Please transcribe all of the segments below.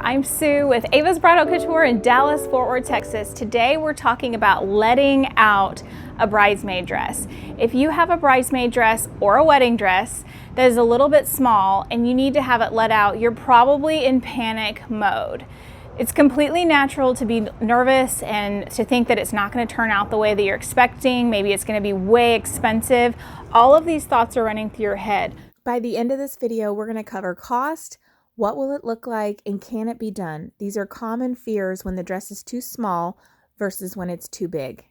I'm Sue with Ava's Bridal Couture in Dallas, Fort Worth, Texas. Today we're talking about letting out a bridesmaid dress. If you have a bridesmaid dress or a wedding dress that is a little bit small and you need to have it let out, you're probably in panic mode. It's completely natural to be nervous and to think that it's not going to turn out the way that you're expecting. Maybe it's going to be way expensive. All of these thoughts are running through your head. By the end of this video, we're going to cover cost, what will it look like, and can it be done? These are common fears when the dress is too small versus when it's too big.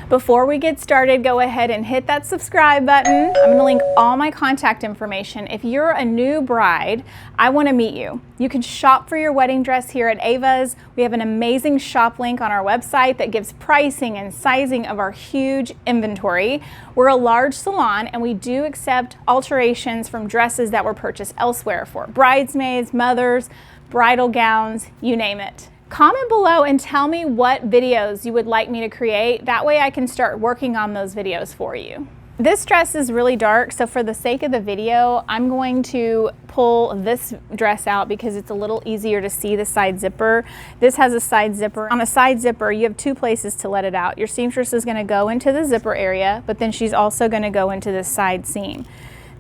Before we get started, go ahead and hit that subscribe button. I'm going to link all my contact information. If you're a new bride, I want to meet you. You can shop for your wedding dress here at Ava's. We have an amazing shop link on our website that gives pricing and sizing of our huge inventory. We're a large salon and we do accept alterations from dresses that were purchased elsewhere for bridesmaids, mothers, bridal gowns, you name it. Comment below and tell me what videos you would like me to create. That way I can start working on those videos for you. This dress is really dark, so for the sake of the video, I'm going to pull this dress out because it's a little easier to see the side zipper. This has a side zipper. On a side zipper, you have two places to let it out. Your seamstress is going to go into the zipper area, but then she's also going to go into the side seam.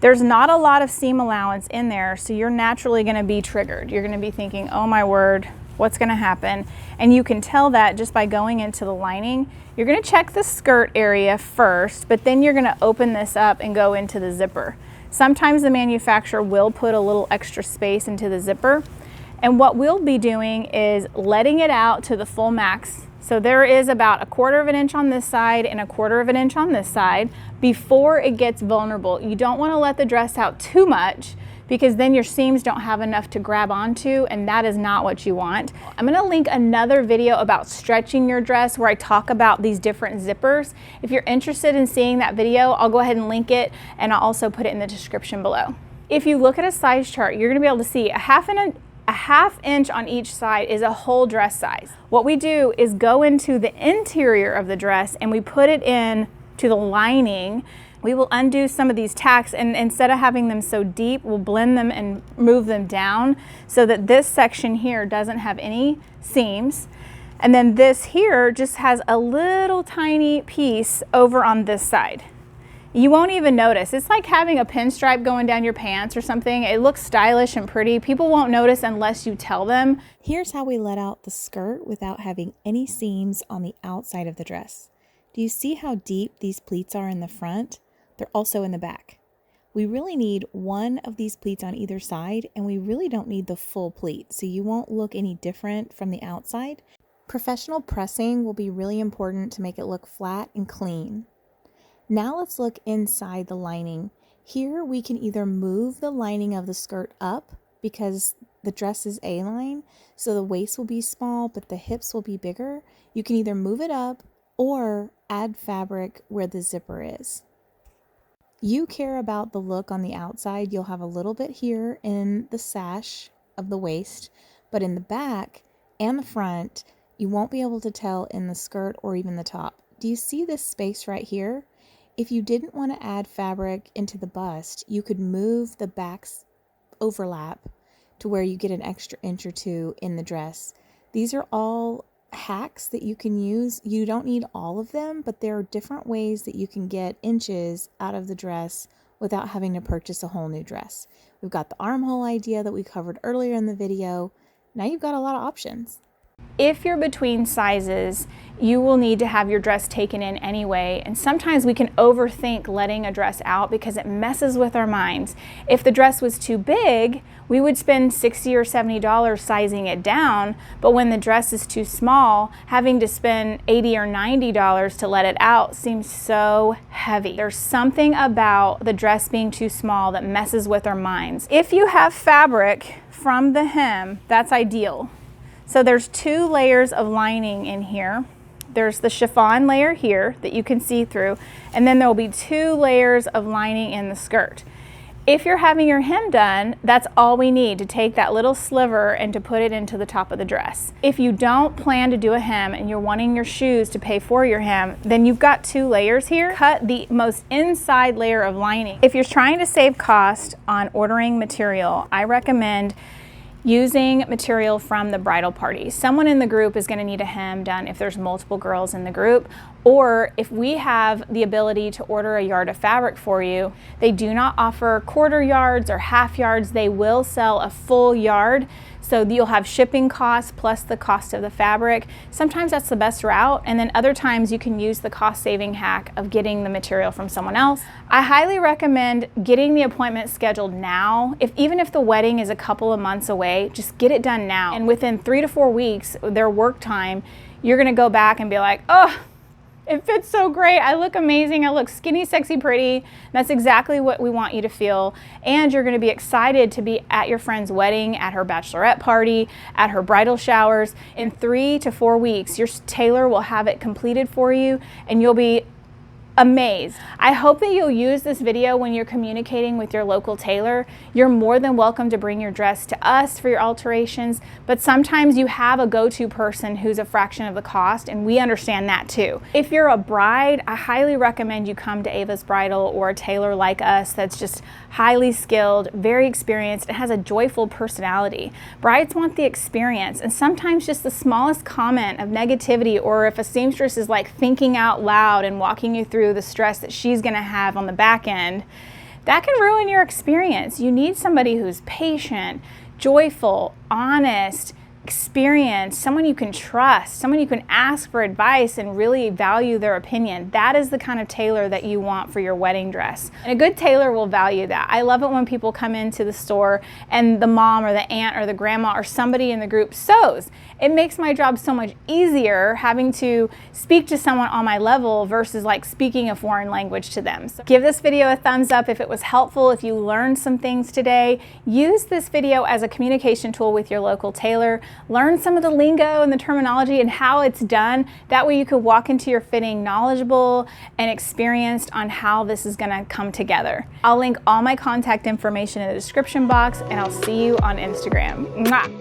There's not a lot of seam allowance in there, so you're naturally going to be triggered. You're going to be thinking, oh my word, what's going to happen? And you can tell that just by going into the lining. You're going to check the skirt area first, but then you're going to open this up and go into the zipper. Sometimes the manufacturer will put a little extra space into the zipper. And what we'll be doing is letting it out to the full max. So there is about 1/4 of an inch on this side and 1/4 of an inch on this side before it gets vulnerable. You don't want to let the dress out too much because then your seams don't have enough to grab onto, and that is not what you want. I'm going to link another video about stretching your dress where I talk about these different zippers. If you're interested in seeing that video, I'll go ahead and link it, and I'll also put it in the description below. If you look at a size chart, you're going to be able to see a half inch on each side is a whole dress size. What we do is go into the interior of the dress and we put it in to the lining. We will undo some of these tacks, and instead of having them so deep, we'll blend them and move them down so that this section here doesn't have any seams. And then this here just has a little tiny piece over on this side. You won't even notice. It's like having a pinstripe going down your pants or something. It looks stylish and pretty. People won't notice unless you tell them. Here's how we let out the skirt without having any seams on the outside of the dress. Do you see how deep these pleats are in the front? They're also in the back. We really need one of these pleats on either side, and we really don't need the full pleat, so you won't look any different from the outside. Professional pressing will be really important to make it look flat and clean. Now let's look inside the lining. Here we can either move the lining of the skirt up because the dress is A-line, so the waist will be small, but the hips will be bigger. You can either move it up or add fabric where the zipper is. You care about the look on the outside. You'll have a little bit here in the sash of the waist, but in the back and the front, you won't be able to tell in the skirt or even the top. Do you see this space right here? If you didn't want to add fabric into the bust, you could move the back's overlap to where you get an extra inch or two in the dress. These are all hacks that you can use. You don't need all of them, but there are different ways that you can get inches out of the dress without having to purchase a whole new dress. We've got the armhole idea that we covered earlier in the video. Now you've got a lot of options. If you're between sizes, you will need to have your dress taken in anyway, and sometimes we can overthink letting a dress out because it messes with our minds. If the dress was too big, we would spend $60 or $70 sizing it down, but when the dress is too small, having to spend $80 or $90 to let it out seems so heavy. There's something about the dress being too small that messes with our minds. If you have fabric from the hem, that's ideal. So there's 2 layers of lining in here. There's the chiffon layer here that you can see through, and then there will be 2 layers of lining in the skirt. If you're having your hem done, that's all we need to take that little sliver and to put it into the top of the dress. If you don't plan to do a hem and you're wanting your shoes to pay for your hem, then you've got 2 layers here. Cut the most inside layer of lining. If you're trying to save cost on ordering material, I recommend Using material from the bridal party. Someone in the group is going to need a hem done if there's multiple girls in the group, or if we have the ability to order a yard of fabric for you. They do not offer quarter yards or half yards. They will sell a full yard, so you'll have shipping costs plus the cost of the fabric. Sometimes that's the best route, and then other times you can use the cost-saving hack of getting the material from someone else. I highly recommend getting the appointment scheduled now. Even if the wedding is a couple of months away, just get it done now. And within 3 to 4 weeks, their work time, you're gonna go back and be like, oh, it fits so great. I look amazing. I look skinny, sexy, pretty. That's exactly what we want you to feel. And you're going to be excited to be at your friend's wedding, at her bachelorette party, at her bridal showers. In 3 to 4 weeks, your tailor will have it completed for you, and you'll be amazed. I hope that you'll use this video when you're communicating with your local tailor. You're more than welcome to bring your dress to us for your alterations, but sometimes you have a go-to person who's a fraction of the cost, and we understand that too. If you're a bride, I highly recommend you come to Ava's Bridal or a tailor like us that's just highly skilled, very experienced, and has a joyful personality. Brides want the experience, and sometimes just the smallest comment of negativity, or if a seamstress is like thinking out loud and walking you through the stress that she's going to have on the back end, that can ruin your experience. You need somebody who's patient, joyful, honest, experienced, someone you can trust, someone you can ask for advice and really value their opinion. That is the kind of tailor that you want for your wedding dress. And a good tailor will value that. I love it when people come into the store and the mom or the aunt or the grandma or somebody in the group sews. It makes my job so much easier having to speak to someone on my level versus like speaking a foreign language to them. So give this video a thumbs up if it was helpful, if you learned some things today. Use this video as a communication tool with your local tailor. Learn some of the lingo and the terminology and how it's done. That way you could walk into your fitting knowledgeable and experienced on how this is gonna come together. I'll link all my contact information in the description box, and I'll see you on Instagram. Mwah!